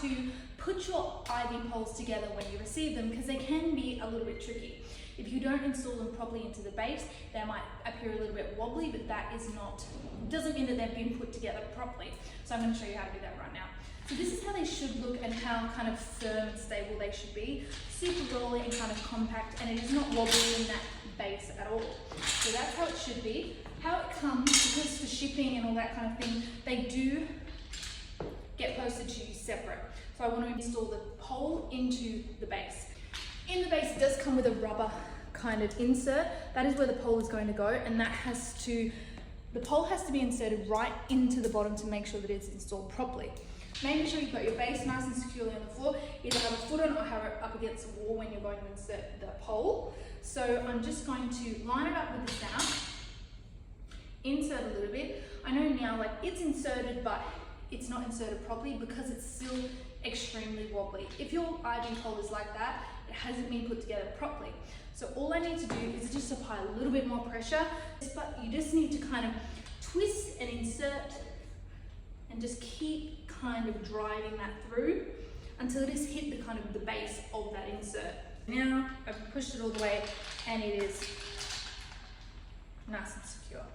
to put your IV poles together when you receive them, because they can be a little bit tricky. If you don't install them properly into the base, they might appear a little bit wobbly, but that is not, doesn't mean that they've been put together properly. So I'm going to show you how to do that right now. So this is how they should look and how kind of firm and stable they should be. Super rolly and kind of compact, and it is not wobbly in that base at all. So that's how it should be. How it comes, because for shipping and all that kind of thing, they do get posted to you separate. So I want to install the pole into the base. In the base, it does come with a rubber kind of insert. That is where the pole is going to go, and that has to, the pole has to be inserted right into the bottom to make sure that it's installed properly. Making sure you've got your base nice and securely on the floor. Either have a foot on or have it up against the wall when you're going to insert the pole. So I'm just going to line it up with the sound, insert a little bit. I know now, like, it's inserted, but it's not inserted properly because it's still extremely wobbly. If your IV pole is like that, it hasn't been put together properly. So all I need to do is just apply a little bit more pressure, but you just need to kind of twist and insert and just keep kind of driving that through until it has hit the kind of the base of that insert. Now I've pushed it all the way and it is nice and secure.